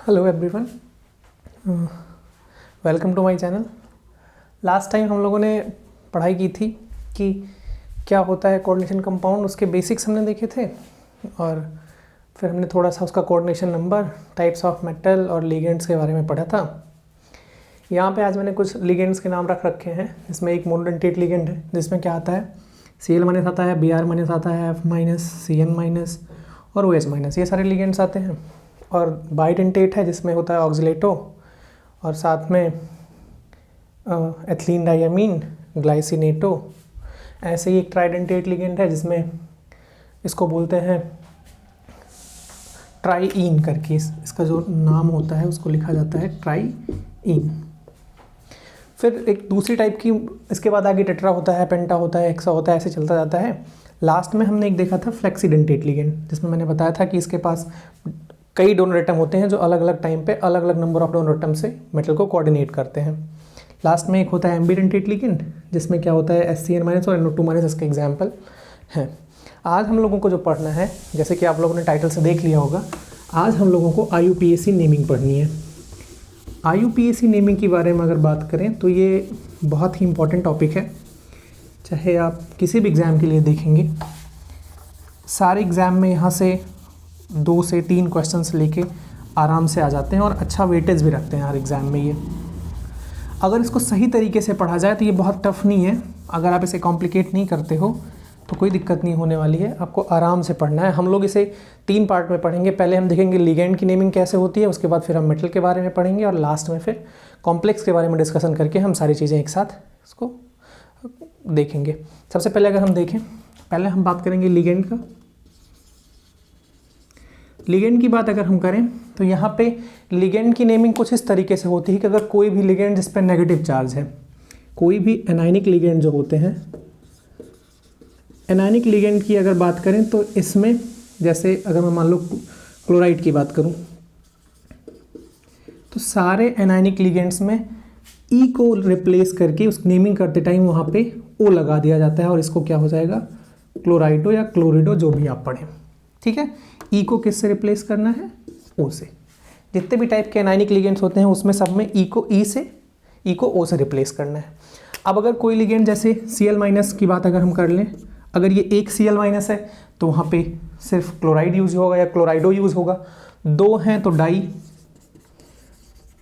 Hello everyone, welcome to my channel. Last time हम लोगों ने पढ़ाई की थी कि क्या होता है कोऑर्डिनेशन कंपाउंड, उसके बेसिक्स हमने देखे थे और फिर हमने थोड़ा सा उसका coordination number, types of metal और लिगेंड्स के बारे में पढ़ा था। यहाँ पे आज मैंने कुछ लिगेंड्स के नाम रख रखे हैं, जिसमें एक मोनोडेंटेट लिगेंड है जिसमें क्या आता है Cl माइनस आता है, Br माइनस आता है, F माइनस, Cn माइनस और OH माइनस, ये सारे लिगेंड्स आते हैं। और बाइडेंटेट है जिसमें होता है ऑक्सीलेटो और साथ में एथिलीन डाइअमीन, ग्लाइसिनेटो। ऐसे ही एक ट्राइडेंटेट लिगेंड है जिसमें इसको बोलते हैं ट्राईइन करके, इसका जो नाम होता है उसको लिखा जाता है ट्राईइन। फिर एक दूसरी टाइप की, इसके बाद आगे टेट्रा होता है, पेंटा होता है, हेक्सा होता है, ऐसे चलता जाता है। लास्ट में हमने एक देखा था फ्लेक्सीडेंटेट लिगेंड, जिसमें मैंने बताया था कि इसके पास कई डोनर एटम होते हैं जो अलग अलग टाइम पे अलग अलग नंबर ऑफ डोनर एटम से मेटल को कोऑर्डिनेट करते हैं। लास्ट में एक होता है एम्बीडेंटेट लिगेंड, जिसमें क्या होता है SCN माइनस और NO2 माइनस इसके एग्जाम्पल हैं। आज हम लोगों को जो पढ़ना है, जैसे कि आप लोगों ने टाइटल से देख लिया होगा, आज हम लोगों को IUPAC नेमिंग पढ़नी है। IUPAC नेमिंग के बारे में अगर बात करें तो ये बहुत ही इंपॉर्टेंट टॉपिक है। चाहे आप किसी भी एग्ज़ाम के लिए देखेंगे, सारे एग्ज़ाम में यहाँ से 2 से 3 क्वेश्चंस लेके आराम से आ जाते हैं और अच्छा वेटेज भी रखते हैं हर एग्ज़ाम में। ये अगर इसको सही तरीके से पढ़ा जाए तो ये बहुत टफ नहीं है। अगर आप इसे कॉम्प्लिकेट नहीं करते हो तो कोई दिक्कत नहीं होने वाली है, आपको आराम से पढ़ना है। हम लोग इसे 3 पार्ट में पढ़ेंगे। पहले हम देखेंगे लिगेंड की नेमिंग कैसे होती है, उसके बाद फिर हम मेटल के बारे में पढ़ेंगे और लास्ट में फिर कॉम्प्लेक्स के बारे में डिस्कशन करके हम सारी चीज़ें एक साथ इसको देखेंगे। सबसे पहले अगर हम देखें, पहले हम बात करेंगे लिगेंड का। लिगेंड की बात अगर हम करें तो यहाँ पे लिगेंड की नेमिंग कुछ इस तरीके से होती है कि अगर कोई भी लिगेंड जिस पर नेगेटिव चार्ज है, कोई भी एनायनिक लिगेंड जो होते हैं, एनायनिक लिगेंड की अगर बात करें तो इसमें जैसे अगर मैं मान लो क्लोराइड की बात करूं तो सारे एनायनिक लिगेंड्स में ई को रिप्लेस करके उस नेमिंग करते टाइम वहाँ पे ओ लगा दिया जाता है और इसको क्या हो जाएगा, क्लोराइडो या क्लोरिडो, जो भी आप पढ़ें। ठीक है, ई को किससे रिप्लेस करना है, ओ से। जितने भी टाइप के एनायनिक लिगेंड्स होते हैं उसमें सब में ई को ओ से रिप्लेस करना है। अब अगर कोई लिगेंड जैसे Cl माइनस की बात अगर हम कर लें, अगर ये एक Cl माइनस है तो वहाँ पे सिर्फ क्लोराइड यूज होगा या क्लोराइडो यूज होगा। 2 हैं तो डाई,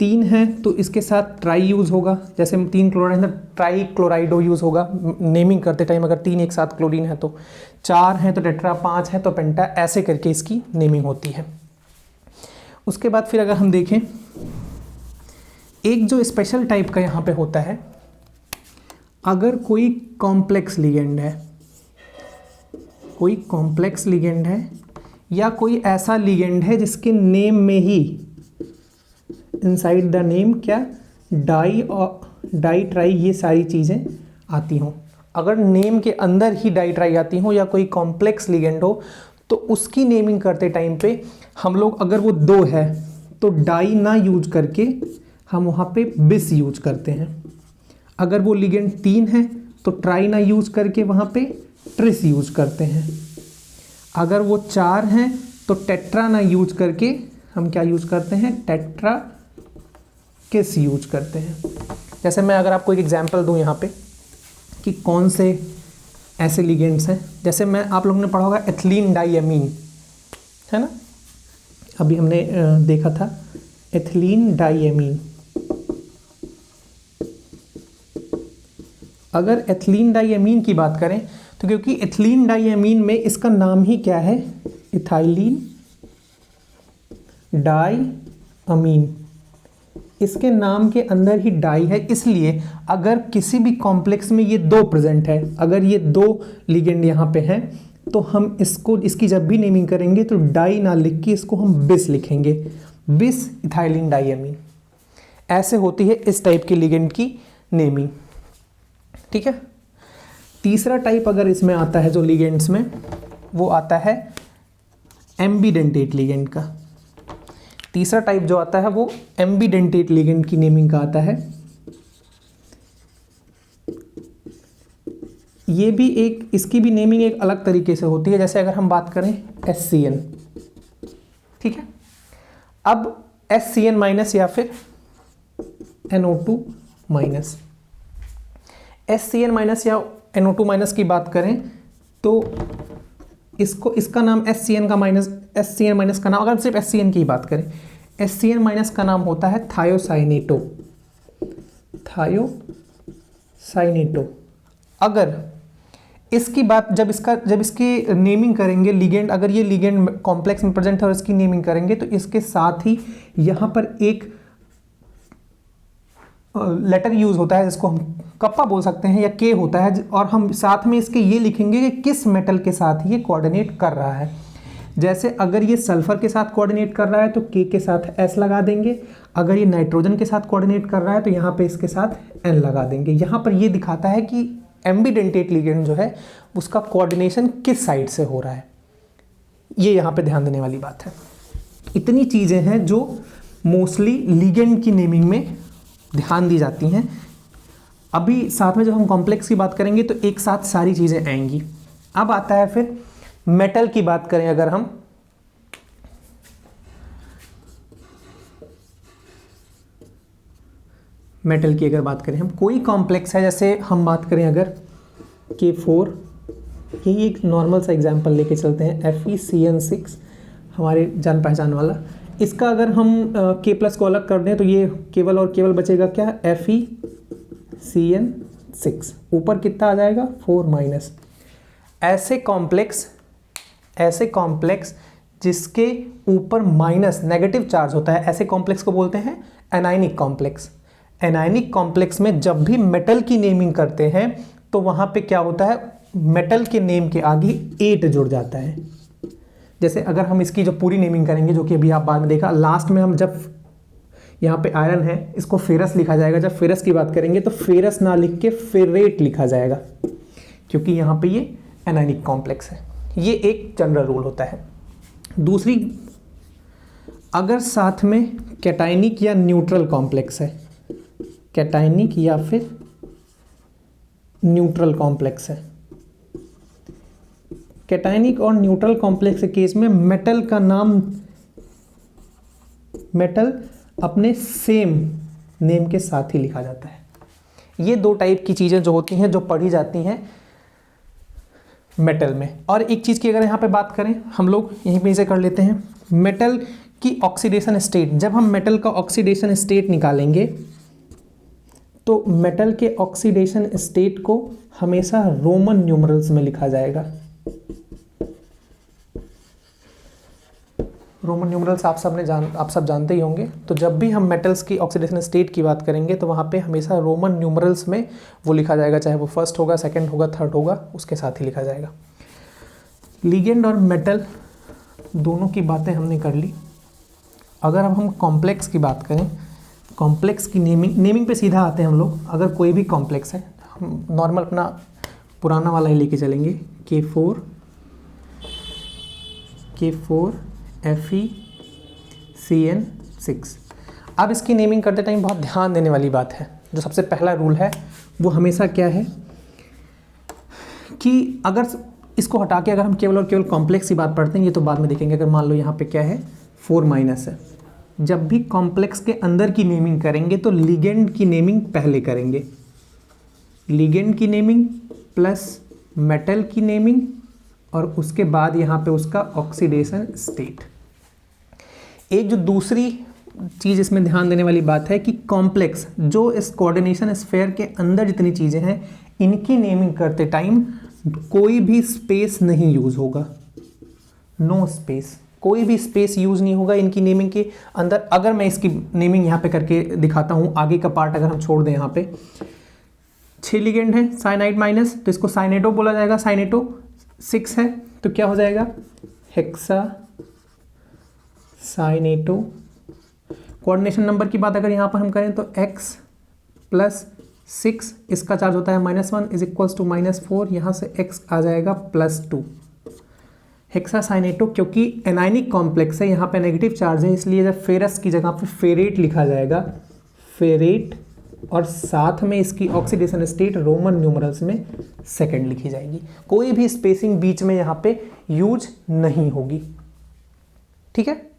3 हैं तो इसके साथ ट्राई यूज होगा, जैसे 3 क्लोराइड है ट्राई क्लोराइडो यूज होगा नेमिंग करते टाइम, अगर 3 एक साथ क्लोरीन है तो। 4 हैं तो टेट्रा, 5 है तो पेंटा, ऐसे करके इसकी नेमिंग होती है। उसके बाद फिर अगर हम देखें, एक जो स्पेशल टाइप का यहाँ पे होता है, अगर कोई कॉम्प्लेक्स लिगेंड है, कोई कॉम्प्लेक्स लिगेंड है या कोई ऐसा लिगेंड है जिसके नेम में ही इनसाइड द नेम क्या डाई और डाई ट्राई ये सारी चीज़ें आती हों, अगर नेम के अंदर ही डाई ट्राई आती हो या कोई कॉम्प्लेक्स लिगेंड हो तो उसकी नेमिंग करते टाइम पे हम लोग, अगर वो 2 है तो डाई ना यूज करके हम वहाँ पे बिस यूज करते हैं। अगर वो लिगेंड 3 है तो ट्राई ना यूज करके वहाँ पे ट्रिस यूज करते हैं। अगर वो 4 हैं तो टेट्रा ना यूज करके हम क्या यूज करते हैं, टेट्रा किस यूज करते हैं। जैसे मैं अगर आपको एक एग्जांपल दूं यहाँ पे कि कौन से ऐसे लिगेंड्स हैं, जैसे मैं आप लोगों ने पढ़ा होगा एथिलीन डाइअमीन, है ना, अभी हमने देखा था एथिलीन डाइअमीन। अगर एथिलीन डाइअमीन की बात करें तो क्योंकि एथिलीन डाइअमीन में इसका नाम ही क्या है, इथाइलिन डाइअमीन, इसके नाम के अंदर ही डाई है, इसलिए अगर किसी भी कॉम्प्लेक्स में ये 2 प्रेजेंट है, अगर ये 2 लिगेंड यहाँ पे हैं तो हम इसको, इसकी जब भी नेमिंग करेंगे तो डाई ना लिख के इसको हम बिस लिखेंगे, बिस इथाइलिन डाइअमीन। ऐसे होती है इस टाइप के लिगेंड की नेमिंग। ठीक है, तीसरा टाइप अगर इसमें आता है जो लिगेंड्स में, वो आता है एम्बीडेंटेट लिगेंड का। तीसरा टाइप जो आता है वो एम्बीडेंटेट लिगेंड की नेमिंग का आता है। ये भी एक, इसकी भी नेमिंग एक अलग तरीके से होती है। जैसे अगर हम बात करें SCN, ठीक है, अब HCN माइनस या फिर NO2 माइनस। HCN माइनस या NO2 माइनस की बात करें तो इसका नाम HCN माइनस का नाम, अगर सिर्फ HCN की बात करें, HCN माइनस का नाम होता है थायोसाइनेटो। अगर इसकी बात जब इसकी नेमिंग करेंगे, लिगेंड, अगर ये लिगेंड कॉम्प्लेक्स में प्रेजेंट है और इसकी नेमिंग करेंगे तो इसके साथ ही यहाँ पर एक लेटर यूज होता है जिसको हम कप्पा बोल सकते हैं या के होता है, और हम साथ में इसके ये लिखेंगे कि किस मेटल के साथ ये कोऑर्डिनेट कर रहा है। जैसे अगर ये सल्फर के साथ कोऑर्डिनेट कर रहा है तो के के साथ S लगा देंगे, अगर ये नाइट्रोजन के साथ कोऑर्डिनेट कर रहा है तो यहाँ पे इसके साथ N लगा देंगे। यहाँ पर ये दिखाता है कि एम्बीडेंटेट लिगेंड जो है उसका कोऑर्डिनेशन किस साइड से हो रहा है। ये यहाँ पे ध्यान देने वाली बात है। इतनी चीज़ें हैं जो मोस्टली लिगेंड की नेमिंग में ध्यान दी जाती हैं। अभी साथ में जब हम कॉम्प्लेक्स की बात करेंगे तो एक साथ सारी चीज़ें आएंगी। अब आता है फिर मेटल की बात करें, अगर हम मेटल की अगर बात करें, हम कोई कॉम्प्लेक्स है, जैसे हम बात करें अगर K4, यही एक नॉर्मल सा एग्जांपल लेके चलते हैं, FeCN6 हमारे जान पहचान वाला। इसका अगर हम K+ को अलग कर दें तो ये केवल और केवल बचेगा क्या, FeCN6, ऊपर कितना आ जाएगा 4-। ऐसे कॉम्प्लेक्स जिसके ऊपर माइनस नेगेटिव चार्ज होता है, ऐसे कॉम्प्लेक्स को बोलते हैं एनायनिक कॉम्प्लेक्स। एनायनिक कॉम्प्लेक्स में जब भी मेटल की नेमिंग करते हैं तो वहाँ पे क्या होता है, मेटल के नेम के आगे 8 जुड़ जाता है। जैसे अगर हम इसकी जो पूरी नेमिंग करेंगे, जो कि अभी आप बाद में देखा, लास्ट में हम जब यहाँ पे आयरन है इसको फेरस लिखा जाएगा, जब फेरस की बात करेंगे तो फेरस ना लिख के फेरेट लिखा जाएगा, क्योंकि यहाँ पे ये एनायनिक कॉम्प्लेक्स है। ये एक जनरल रूल होता है। दूसरी, अगर साथ में कैटायनिक या न्यूट्रल कॉम्प्लेक्स है, कैटायनिक या फिर न्यूट्रल कॉम्प्लेक्स है, कैटायनिक और न्यूट्रल कॉम्प्लेक्स के केस में मेटल का नाम, मेटल अपने सेम नेम के साथ ही लिखा जाता है। ये दो टाइप की चीज़ें जो होती हैं, जो पढ़ी जाती हैं मेटल में। और एक चीज़ की अगर यहाँ पे बात करें, हम लोग यहीं पे इसे कर लेते हैं, मेटल की ऑक्सीडेशन स्टेट। जब हम मेटल का ऑक्सीडेशन स्टेट निकालेंगे तो मेटल के ऑक्सीडेशन स्टेट को हमेशा रोमन न्यूमरल्स में लिखा जाएगा। रोमन न्यूमरल्स आप सब जानते ही होंगे। तो जब भी हम मेटल्स की ऑक्सीडेशन स्टेट की बात करेंगे तो वहाँ पे हमेशा रोमन न्यूमरल्स में वो लिखा जाएगा, चाहे वो फर्स्ट होगा, सेकंड होगा, थर्ड होगा, उसके साथ ही लिखा जाएगा। लिगेंड और मेटल दोनों की बातें हमने कर ली। अगर अब हम कॉम्प्लेक्स की बात करें, कॉम्प्लेक्स की नेमिंग पे सीधा आते हैं हम लोग। अगर कोई भी कॉम्प्लेक्स है, हम नॉर्मल अपना पुराना वाला ही लेके चलेंगे, K4 FeCN6। अब इसकी नेमिंग करते टाइम बहुत ध्यान देने वाली बात है। जो सबसे पहला रूल है वो हमेशा क्या है कि अगर इसको हटा के अगर हम केवल और केवल कॉम्प्लेक्स की बात पढ़ते हैं, ये तो बाद में देखेंगे। अगर मान लो यहाँ पे क्या है 4- है, जब भी कॉम्प्लेक्स के अंदर की नेमिंग करेंगे तो लिगेंड की नेमिंग पहले करेंगे। लिगेंड की नेमिंग प्लस मेटल की नेमिंग और उसके बाद यहाँ पे उसका ऑक्सीडेशन स्टेट। एक जो दूसरी चीज़ इसमें ध्यान देने वाली बात है कि कॉम्प्लेक्स जो इस कोऑर्डिनेशन स्फीयर के अंदर जितनी चीज़ें हैं, इनकी नेमिंग करते टाइम कोई भी स्पेस नहीं यूज़ होगा। नो स्पेस, कोई भी स्पेस यूज़ नहीं होगा इनकी नेमिंग के अंदर। अगर मैं इसकी नेमिंग यहाँ पे करके दिखाता हूँ, आगे का पार्ट अगर हम छोड़ दें, यहाँ पे 6 लिगेंड है, साइनाइड माइनस, तो इसको साइनेटो बोला जाएगा। साइनेटो 6 है तो क्या हो जाएगा, हेक्सा साइनेटो। कोऑर्डिनेशन नंबर की बात अगर यहाँ पर हम करें तो x+6, इसका चार्ज होता है -1 = -4, यहाँ से x आ जाएगा +2। हेक्सा साइनेटो, क्योंकि एनायनिक कॉम्प्लेक्स है, यहाँ पे नेगेटिव चार्ज है, इसलिए जब फेरस की जगह पे फेरेट लिखा जाएगा, फेरेट, और साथ में इसकी ऑक्सीडेशन स्टेट रोमन न्यूमरल्स में सेकंड लिखी जाएगी। कोई भी स्पेसिंग बीच में यहाँ पे यूज नहीं होगी। ठीक है,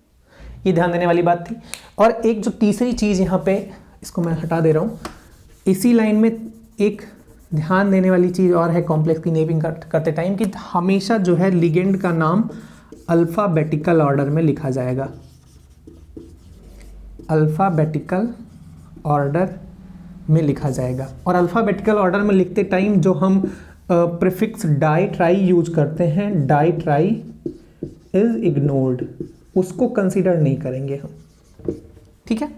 ये ध्यान देने वाली बात थी। और एक जो तीसरी चीज़ यहाँ पे, इसको मैं हटा दे रहा हूँ, इसी लाइन में एक ध्यान देने वाली चीज़ और है कॉम्प्लेक्स की नेमिंग करते टाइम, कि हमेशा जो है लिगेंड का नाम अल्फ़ाबेटिकल ऑर्डर में लिखा जाएगा, अल्फ़ाबेटिकल ऑर्डर में लिखा जाएगा। और अल्फ़ाबेटिकल ऑर्डर में लिखते टाइम जो हम प्रीफिक्स डाई ट्राई यूज करते हैं, डाई ट्राई इज इग्नोर्ड, उसको कंसीडर नहीं करेंगे हम, ठीक है।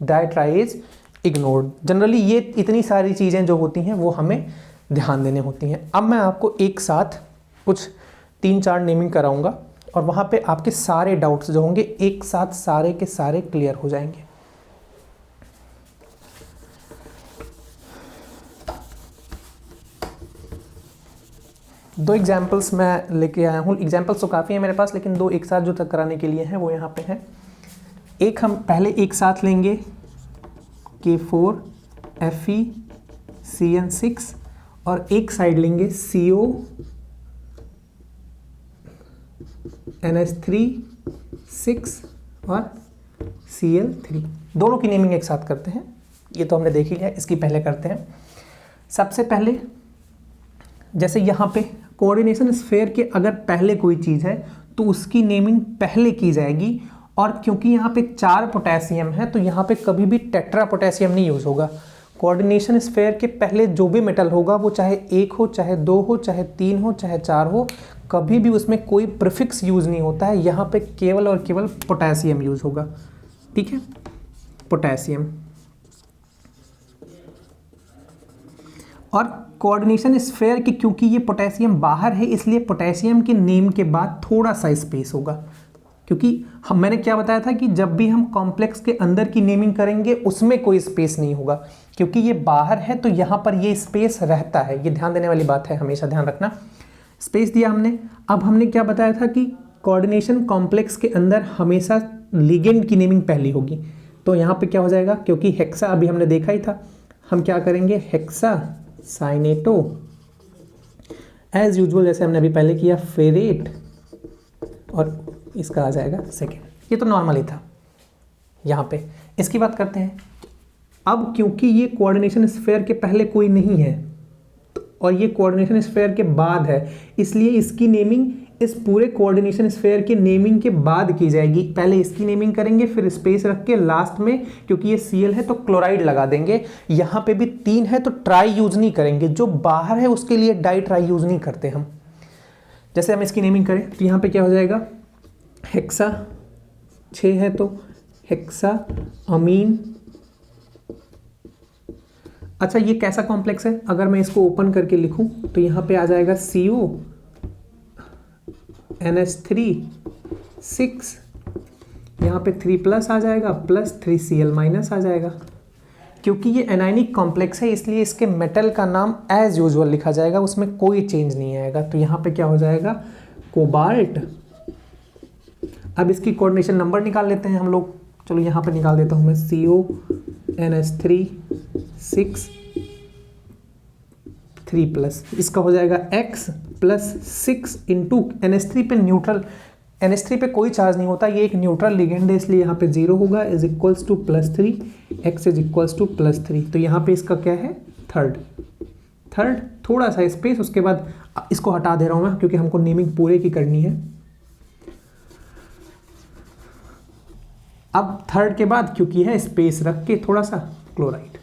Di tri is ignored. Generally ये इतनी सारी चीज़ें जो होती हैं वो हमें ध्यान देने होती हैं। अब मैं आपको एक साथ कुछ 3-4 नेमिंग कराऊंगा और वहाँ पे आपके सारे डाउट्स जो होंगे एक साथ सारे के सारे क्लियर हो जाएंगे। दो एग्जाम्पल्स मैं लेके आया हूँ। एग्जाम्पल्स तो काफ़ी हैं मेरे पास, लेकिन दो एक साथ जो तक कराने के लिए हैं वो यहाँ पे हैं। एक हम पहले एक साथ लेंगे K4 Fe CN6 और एक साइड लेंगे CO NH3 6 और Cl3। दोनों की नेमिंग एक साथ करते हैं, ये तो हमने देख ही लिया, इसकी पहले करते हैं। सबसे पहले जैसे यहाँ पे कोऑर्डिनेशन स्फीयर के अगर पहले कोई चीज़ है तो उसकी नेमिंग पहले की जाएगी, और क्योंकि यहाँ पे 4 पोटेशियम है तो यहाँ पे कभी भी टेट्रा पोटेशियम नहीं यूज़ होगा। कोऑर्डिनेशन स्फीयर के पहले जो भी मेटल होगा वो चाहे 1 हो, चाहे 2 हो, चाहे 3 हो, चाहे 4 हो, कभी भी उसमें कोई प्रीफिक्स यूज़ नहीं होता है। यहाँ पे केवल और केवल पोटेशियम यूज़ होगा, ठीक है, पोटेशियम। और कोऑर्डिनेशन स्फीयर की क्योंकि ये पोटेशियम बाहर है इसलिए पोटेशियम के नेम के बाद थोड़ा सा स्पेस होगा, क्योंकि मैंने क्या बताया था कि जब भी हम कॉम्प्लेक्स के अंदर की नेमिंग करेंगे उसमें कोई स्पेस नहीं होगा, क्योंकि ये बाहर है तो यहाँ पर ये स्पेस रहता है। ये ध्यान देने वाली बात है, हमेशा ध्यान रखना। स्पेस दिया हमने। अब हमने क्या बताया था कि कोऑर्डिनेशन कॉम्प्लेक्स के अंदर हमेशा लिगेंड की नेमिंग पहली होगी, तो यहाँ पे क्या हो जाएगा, क्योंकि हेक्सा अभी हमने देखा ही था, हम क्या करेंगे, हेक्सा साइनेटो एज यूजुअल जैसे हमने अभी पहले किया, फेरेट, और इसका आ जाएगा सेकेंड। ये तो नॉर्मल ही था। यहाँ पे इसकी बात करते हैं। अब क्योंकि ये कोऑर्डिनेशन स्फीयर के पहले कोई नहीं है और ये कोऑर्डिनेशन स्फीयर के बाद है, इसलिए इसकी नेमिंग इस पूरे कोऑर्डिनेशन स्फीयर के नेमिंग के बाद की जाएगी। पहले इसकी नेमिंग करेंगे, फिर स्पेस रख के लास्ट में, क्योंकि ये Cl है तो क्लोराइड लगा देंगे। यहाँ पे भी 3 है तो ट्राई यूज नहीं करेंगे, जो बाहर है उसके लिए डाई ट्राई यूज नहीं करते हम। जैसे हम इसकी नेमिंग करें तो यहाँ पे क्या हो जाएगा, हेक्सा 6 है तो हेक्सा अमीन। अच्छा, ये कैसा कॉम्प्लेक्स है, अगर मैं इसको ओपन करके लिखूं तो यहाँ पे आ जाएगा CO NH3 6, यहाँ पे 3+ आ जाएगा प्लस 3Cl- आ जाएगा। क्योंकि ये एनायनिक कॉम्प्लेक्स है इसलिए इसके मेटल का नाम एज यूजुअल लिखा जाएगा, उसमें कोई चेंज नहीं आएगा। तो यहाँ पे क्या हो जाएगा, कोबाल्ट। अब इसकी कोऑर्डिनेशन नंबर निकाल लेते हैं हम लोग। चलो यहाँ पे निकाल देता हूँ मैं, CO NH3 6 3+, इसका हो जाएगा X + 6 इंटू NH3 पे न्यूट्रल, NH3 पे कोई चार्ज नहीं होता, ये एक न्यूट्रल लिगेंड है इसलिए यहाँ पे 0 होगा, is equals to +3, X is equals to +3। तो यहाँ पे इसका क्या है, थर्ड, थोड़ा सा स्पेस, उसके बाद इसको हटा दे रहा हूँ मैं क्योंकि हमको नेमिंग पूरे की करनी है। अब थर्ड के बाद क्योंकि है स्पेस रख के थोड़ा सा क्लोराइड,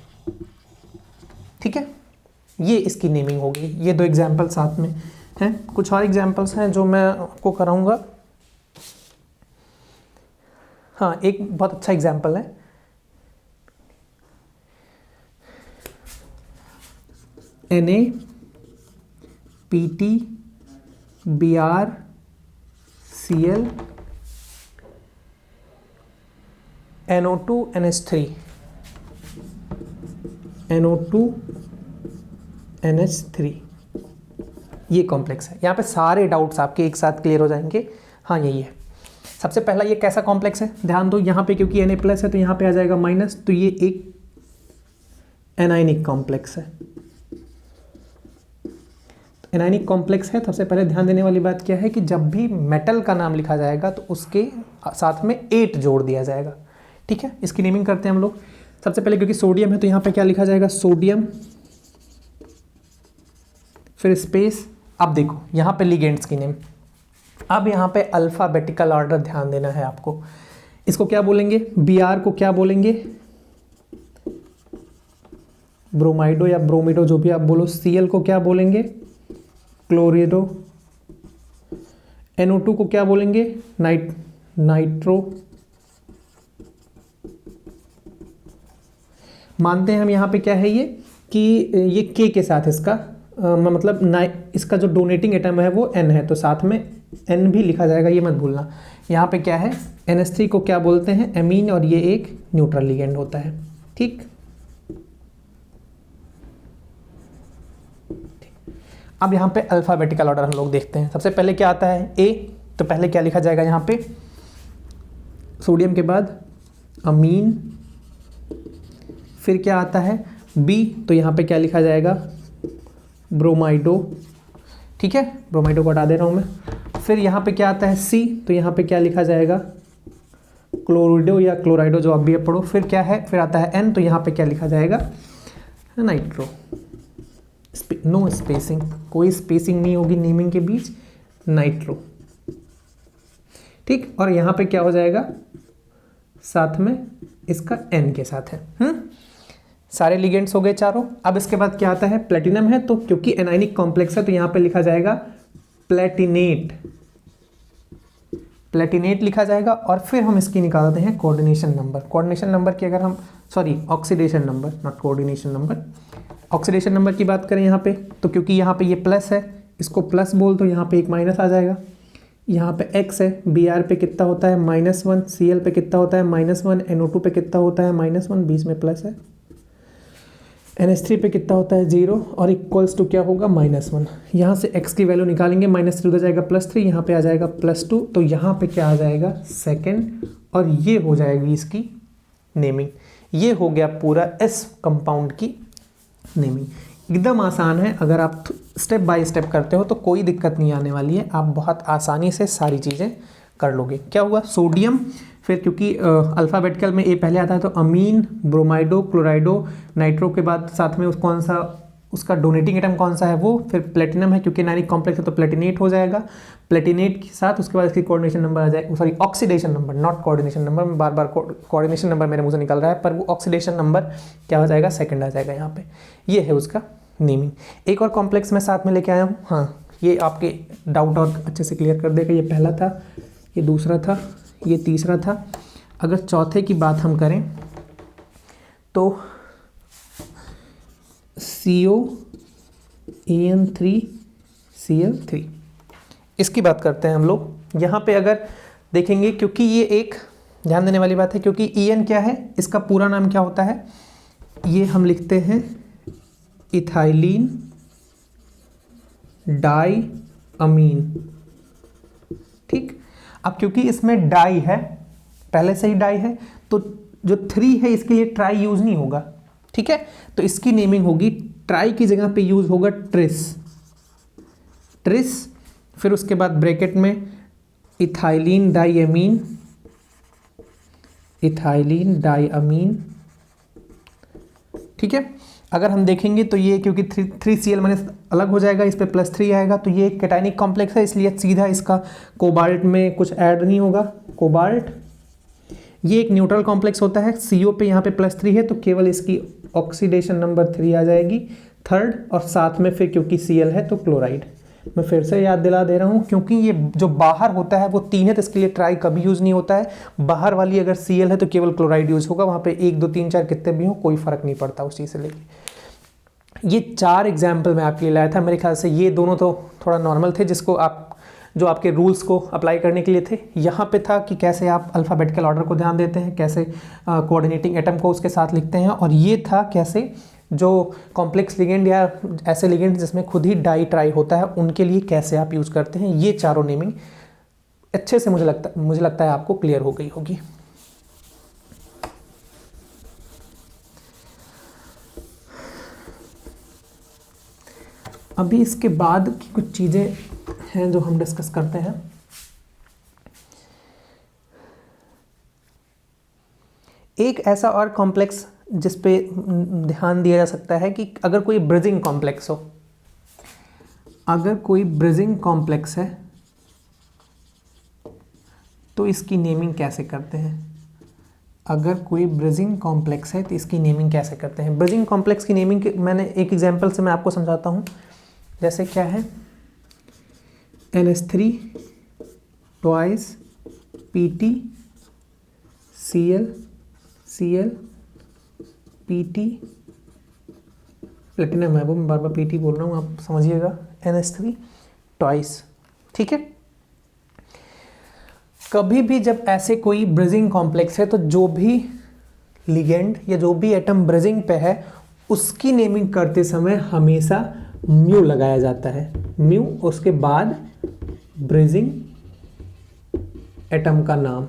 ठीक है, ये इसकी नेमिंग होगी। ये 2 एग्जाम्पल साथ में हैं। कुछ और एग्जाम्पल्स हैं जो मैं आपको कराऊंगा। हाँ, एक बहुत अच्छा एग्जाम्पल है, Na PT Br Cl NO2 NH3 NO2 NH3, ये कॉम्प्लेक्स है। यहाँ पे सारे डाउट्स आपके एक साथ क्लियर हो जाएंगे। हाँ, यही है। सबसे पहला, ये कैसा कॉम्प्लेक्स है, ध्यान दो, यहाँ पे क्योंकि Na+ है तो यहाँ पे आ जाएगा माइनस, तो ये एक एनायनिक कॉम्प्लेक्स है। एनायनिक कॉम्प्लेक्स है। सबसे पहले ध्यान देने वाली बात क्या है कि जब भी मेटल का नाम लिखा जाएगा तो उसके साथ में 8 जोड़ दिया जाएगा। ठीक है, इसकी नेमिंग करते हैं हम लोग। सबसे पहले क्योंकि सोडियम है तो यहाँ पे क्या लिखा जाएगा, सोडियम, फिर स्पेस। अब देखो यहाँ पे लिगेंड्स की नेम, अब यहाँ पे अल्फ़ाबेटिकल ऑर्डर ध्यान देना है आपको। इसको क्या बोलेंगे, Br को क्या बोलेंगे, ब्रोमाइडो या ब्रोमिडो जो भी आप बोलो। Cl को क्या बोलेंगे, क्लोरिडो। NO2 को क्या बोलेंगे, नाइट्रो। मानते हैं हम यहाँ पे क्या है ये कि ये K के साथ इसका मतलब इसका जो डोनेटिंग एटम है वो N है, तो साथ में N भी लिखा जाएगा, ये मत भूलना। यहाँ पे क्या है, NH3 को क्या बोलते हैं, एमीन, और ये एक न्यूट्रल लिगेंड होता है। ठीक, अब यहाँ पे अल्फ़ाबेटिकल ऑर्डर हम लोग देखते हैं। सबसे पहले क्या आता है, A, तो पहले क्या लिखा जाएगा यहाँ पे, सोडियम के बाद अमीन। फिर क्या आता है B, तो यहाँ पे क्या लिखा जाएगा, ब्रोमाइडो। ठीक है, ब्रोमाइडो को हटा दे रहा हूँ मैं। फिर यहाँ पे क्या आता है C, तो यहाँ पे क्या लिखा जाएगा, क्लोरिडो या क्लोराइडो, जो आप भी पढ़ो। फिर क्या है, फिर आता है N, तो यहाँ पे क्या लिखा जाएगा, नाइट्रो। नो स्पेसिंग, कोई स्पेसिंग नहीं होगी नेमिंग के बीच, नाइट्रो। ठीक, और यहाँ पे क्या हो जाएगा, साथ में इसका N के साथ है। सारे लिगेंड्स हो गए चारों। अब इसके बाद क्या आता है, प्लेटिनम है, तो क्योंकि एनायनिक कॉम्प्लेक्स है तो यहाँ पे लिखा जाएगा प्लेटिनेट, प्लेटिनेट लिखा जाएगा। और फिर हम इसकी निकालते हैं कोऑर्डिनेशन नंबर। कोऑर्डिनेशन नंबर की अगर हम oxidation number, not coordination number, oxidation number की बात करें यहाँ पे, तो क्योंकि यहाँ पे ये प्लस है, इसको प्लस बोल, तो यहाँ पे एक माइनस आ जाएगा। यहाँ पे X है, Br पे कितना होता है, -1, Cl पे कितना होता है, -1, NO2 पे कितना होता है, -1, बीच में प्लस है, NH3 पे कितना होता है, 0, और इक्वल्स टू क्या होगा, -1। यहाँ से X की वैल्यू निकालेंगे, -3 उधर जाएगा +3, यहाँ पे आ जाएगा +2, तो यहाँ पे क्या आ जाएगा, सेकेंड, और ये हो जाएगी इसकी नेमिंग। ये हो गया पूरा S कंपाउंड की नेमिंग। एकदम आसान है, अगर आप स्टेप बाय स्टेप करते हो तो कोई दिक्कत नहीं आने वाली है, आप बहुत आसानी से सारी चीज़ें कर लोगे। क्या हुआ, सोडियम, फिर क्योंकि अल्फ़ाबेटिकल में A पहले आता है तो अमीन, ब्रोमाइडो, क्लोराइडो, नाइट्रो के बाद साथ में कौन सा, उसका डोनेटिंग एटम कौन सा है वो, फिर प्लेटिनम है क्योंकि एनायनिक कॉम्प्लेक्स है तो प्लेटिनेट हो जाएगा। प्लेटिनेट के साथ उसके बाद इसकी कोऑर्डिनेशन नंबर आ जाएगा, oxidation number, not coordination number, bar bar coordination number मेरे मुंह से निकल रहा है, पर वो ऑक्सीडेशन नंबर क्या हो जाएगा, सेकंड आ जाएगा यहाँ पे। ये है उसका नेमिंग। एक और कॉम्प्लेक्स मैं साथ में लेके आया हूँ, हाँ, ये आपके डाउट और अच्छे से क्लियर कर देगा। ये पहला था, ये दूसरा था, ये तीसरा था। अगर चौथे की बात हम करें तो COAN3Cl3, इसकी बात करते हैं हम लोग। यहाँ पे अगर देखेंगे, क्योंकि ये एक ध्यान देने वाली बात है, क्योंकि EN क्या है, इसका पूरा नाम क्या होता है, ये हम लिखते हैं इथाइलिन डाई अमीन। ठीक, अब क्योंकि इसमें डाई है, पहले से ही डाई है, तो जो 3 है इसके लिए ट्राई यूज नहीं होगा। ठीक है, तो इसकी नेमिंग होगी, ट्राई की जगह पे यूज होगा ट्रिस, ट्रिस। फिर उसके बाद ब्रैकेट में इथाइलिन डाईअमीन, इथाइलिन डाईअमीन। ठीक है, अगर हम देखेंगे तो ये क्योंकि 3Cl माइनस अलग हो जाएगा, इस पे +3 आएगा, तो ये एक कैटायनिक कॉम्प्लेक्स है, इसलिए सीधा इसका कोबाल्ट में कुछ ऐड नहीं होगा, कोबाल्ट। ये एक न्यूट्रल कॉम्प्लेक्स होता है, CO पे यहाँ पे +3 है तो केवल इसकी ऑक्सीडेशन नंबर 3 आ जाएगी, थर्ड, और साथ में फिर क्योंकि Cl है तो क्लोराइड। मैं फिर से याद दिला दे रहा हूँ, क्योंकि ये जो बाहर होता है वो 3 है तो इसके लिए ट्राई कभी यूज़ नहीं होता है। बाहर वाली अगर Cl है तो केवल क्लोराइड यूज़ होगा, वहाँ पे 1 2 3 4 कितने भी हो कोई फ़र्क नहीं पड़ता उस चीज़ से लेके। ये 4 एग्जाम्पल मैं आपके लिए लाया था, मेरे ख्याल से ये दोनों तो थोड़ा नॉर्मल थे, जिसको आप जो आपके रूल्स को अप्लाई करने के लिए थे। यहाँ पे था कि कैसे आप अल्फ़ाबेटिकल ऑर्डर को ध्यान देते हैं, कैसे कोऑर्डिनेटिंग एटम को उसके साथ लिखते हैं, और ये था कैसे जो कॉम्प्लेक्स लिगेंड या ऐसे लिगेंड जिसमें खुद ही डाई ट्राई होता है उनके लिए कैसे आप यूज़ करते हैं। ये चारों नेमिंग अच्छे से मुझे लगता है आपको क्लियर हो गई होगी। अभी इसके बाद की कुछ चीज़ें हैं जो हम डिस्कस करते हैं। एक ऐसा और कॉम्प्लेक्स जिस पे ध्यान दिया जा सकता है कि अगर कोई ब्रिजिंग कॉम्प्लेक्स हो, अगर कोई ब्रिजिंग कॉम्प्लेक्स है तो इसकी नेमिंग कैसे करते हैं। अगर कोई ब्रिजिंग कॉम्प्लेक्स है तो इसकी नेमिंग कैसे करते हैं। ब्रिजिंग कॉम्प्लेक्स की नेमिंग मैंने एक एग्जांपल से मैं आपको समझाता हूँ। जैसे क्या है, NH3 twice PT Cl PT platinum है, वो मैं बार बार PT बोल रहा हूँ, आप समझिएगा, NH3 ट्वाइस। ठीक है, कभी भी जब ऐसे कोई ब्रिजिंग कॉम्प्लेक्स है तो जो भी लिगेंड या जो भी एटम ब्रिजिंग पे है उसकी नेमिंग करते समय हमेशा म्यू लगाया जाता है। म्यू, उसके बाद ब्रिजिंग एटम का नाम।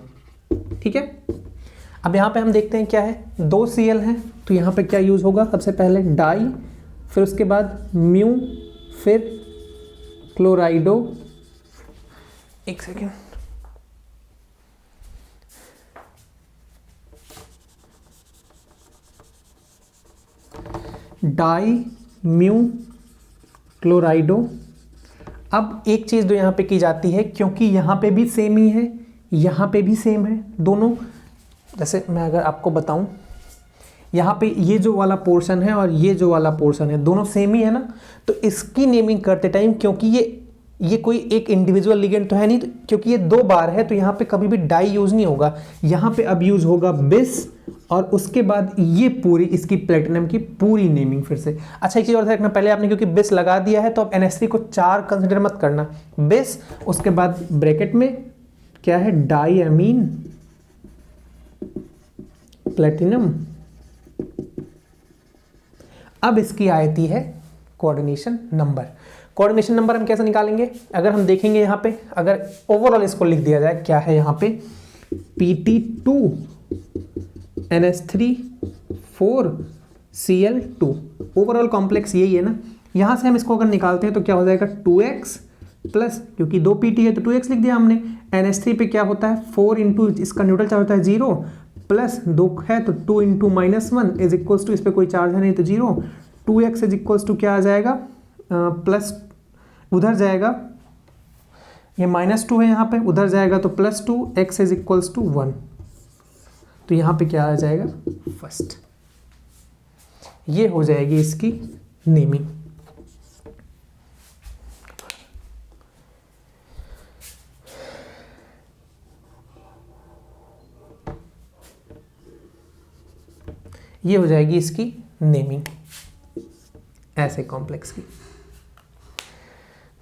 ठीक है, अब यहाँ पे हम देखते हैं क्या है, 2 Cl हैं तो यहाँ पे क्या यूज होगा, सबसे पहले डाई, फिर उसके बाद म्यू, फिर क्लोराइडो, एक सेकेंड, डाई म्यू क्लोराइडो। अब एक चीज़ जो यहाँ पे की जाती है, क्योंकि यहाँ पे भी सेम ही है, यहाँ पे भी सेम है दोनों। जैसे मैं अगर आपको बताऊं, यहाँ पे ये जो वाला पोर्शन है और ये जो वाला पोर्शन है दोनों सेम ही है ना, तो इसकी नेमिंग करते टाइम, क्योंकि ये कोई एक इंडिविजुअल लिगेंड तो है नहीं, तो क्योंकि ये 2 बार है तो यहाँ पे कभी भी डाई यूज नहीं होगा। यहाँ पे अब यूज होगा बिस, और उसके बाद ये पूरी इसकी प्लेटिनम की पूरी नेमिंग फिर से। अच्छा, एक चीज़ और ध्यान रखना, पहले आपने क्योंकि बिस लगा दिया है तो अब NH3 को 4 कंसिडर मत करना, बिस, उसके बाद ब्रैकेट में क्या है, डाई अमीन प्लेटिनम। अब इसकी आती है कोऑर्डिनेशन नंबर। कोऑर्डिनेशन नंबर हम कैसे निकालेंगे, अगर हम देखेंगे यहाँ पे, अगर ओवरऑल इसको लिख दिया जाए, क्या है यहाँ पे, PT2 NH3 4 Cl2, overall complex यही है ना। यहाँ से हम इसको अगर निकालते हैं तो क्या हो जाएगा, 2x प्लस, क्योंकि 2 PT है तो 2x लिख दिया हमने। NH3 पे क्या होता है, 4 इंटू इसका न्यूट्रल चार्ज होता है 0, प्लस 2 है तो 2 इंटू -1 इज इक्वल्स टू, इस पर कोई चार्ज है नहीं तो 0, 2x इज इक्वल्स टू क्या आ जाएगा, प्लस उधर जाएगा, ये -2 है यहाँ पे, उधर जाएगा तो +2, x इज इक्वल्स टू 1, तो यहाँ पे क्या आ जाएगा, फर्स्ट। ये हो जाएगी इसकी नेमिंग। ये हो जाएगी इसकी नेमिंग ऐसे कॉम्प्लेक्स की।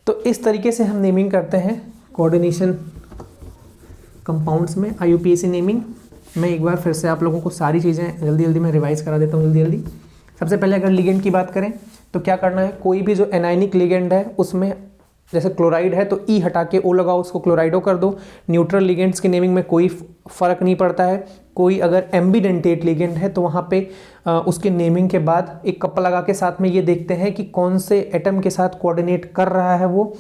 तो इस तरीके से हम नेमिंग करते हैं कोऑर्डिनेशन कंपाउंड्स में, IUPAC नेमिंग। मैं एक बार फिर से आप लोगों को सारी चीज़ें जल्दी जल्दी मैं रिवाइज करा देता हूँ जल्दी। सबसे पहले अगर लिगेंड की बात करें तो क्या करना है, कोई भी जो एनायनिक लिगेंड है उसमें जैसे क्लोराइड है तो ई हटा के ओ लगाओ, उसको क्लोराइडो कर दो। न्यूट्रल लिगेंड्स की नेमिंग में कोई फ़र्क नहीं पड़ता है। कोई अगर एम्बीडेंटेट लिगेंड है तो वहाँ पे उसके नेमिंग के बाद एक कप्पा लगा के साथ में ये देखते हैं कि कौन से एटम के साथ कोऑर्डिनेट कर रहा है वो।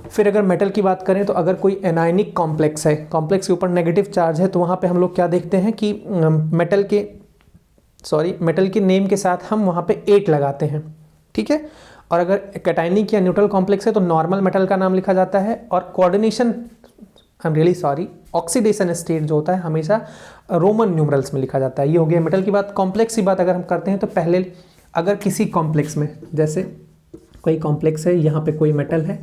फिर अगर मेटल की बात करें तो अगर कोई एनायनिक कॉम्प्लेक्स है, कॉम्प्लेक्स के ऊपर नेगेटिव चार्ज है, तो वहाँ पे हम लोग क्या देखते हैं कि मेटल के नेम के साथ हम वहाँ पे 8 लगाते हैं, ठीक है। और अगर कैटायनिक या न्यूट्रल कॉम्प्लेक्स है तो नॉर्मल मेटल का नाम लिखा जाता है। और कोऑर्डिनेशन ऑक्सीडेशन स्टेट जो होता है हमेशा रोमन न्यूमरल्स में लिखा जाता है। ये हो गया मेटल की बात। कॉम्प्लेक्स की बात अगर हम करते हैं तो पहले अगर किसी कॉम्प्लेक्स में, जैसे कोई कॉम्प्लेक्स है, यहाँ पे कोई मेटल है,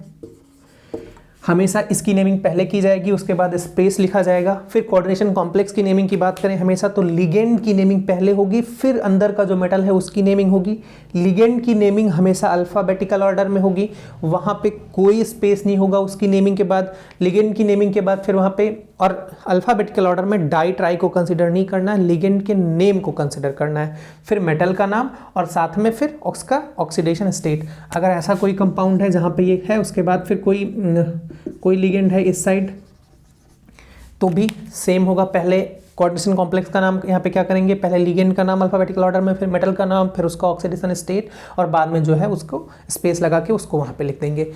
हमेशा इसकी नेमिंग पहले की जाएगी, उसके बाद स्पेस लिखा जाएगा। फिर कोऑर्डिनेशन कॉम्प्लेक्स की नेमिंग की बात करें हमेशा तो लिगेंड की नेमिंग पहले होगी, फिर अंदर का जो मेटल है उसकी नेमिंग होगी। लिगेंड की नेमिंग हमेशा अल्फ़ाबेटिकल ऑर्डर में होगी, वहाँ पे कोई स्पेस नहीं होगा उसकी नेमिंग के बाद। लिगेंड की नेमिंग के बाद फिर वहाँ पे, और अल्फ़ाबेटिकल ऑर्डर में डाई ट्राई को कंसिडर नहीं करना है, लिगेंड के नेम को कंसिडर करना है, फिर मेटल का नाम और साथ में फिर उसका ऑक्सीडेशन स्टेट। अगर ऐसा कोई कंपाउंड है जहाँ पे ये है, उसके बाद फिर कोई लिगेंड है इस साइड तो भी सेम होगा। पहले कोऑर्डिनेशन कॉम्प्लेक्स का नाम यहाँ पे क्या करेंगे, पहले लिगेंड का नाम अल्फ़ाबेटिकल ऑर्डर में, फिर मेटल का नाम, फिर उसका ऑक्सीडेशन स्टेट, और बाद में जो है उसको स्पेस लगा के उसको वहाँ पे लिख देंगे।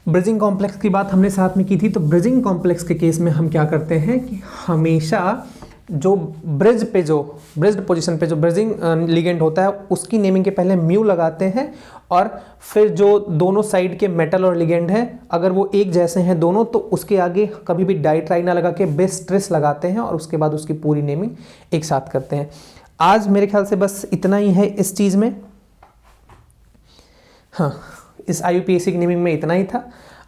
ब्रिजिंग कॉम्प्लेक्स की बात हमने साथ में की थी, तो ब्रिजिंग कॉम्प्लेक्स के केस में हम क्या करते हैं कि हमेशा जो ब्रिज्ड पोजीशन पे जो ब्रिजिंग लिगेंड होता है उसकी नेमिंग के पहले म्यू लगाते हैं, और फिर जो दोनों साइड के मेटल और लिगेंड हैं अगर वो एक जैसे हैं दोनों, तो उसके आगे कभी भी डाई ट्राई ना लगा के बिस ट्रिस लगाते हैं और उसके बाद उसकी पूरी नेमिंग एक साथ करते हैं। आज मेरे ख्याल से बस इतना ही है इस चीज़ में। हाँ, इस IUPAC की नेमिंग में इतना ही था,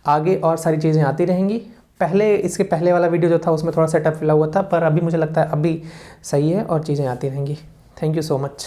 आगे और सारी चीज़ें आती रहेंगी। इसके पहले वाला वीडियो जो था उसमें थोड़ा सेटअप मिला हुआ था, पर अभी मुझे लगता है अभी सही है और चीज़ें आती रहेंगी। Thank you so much.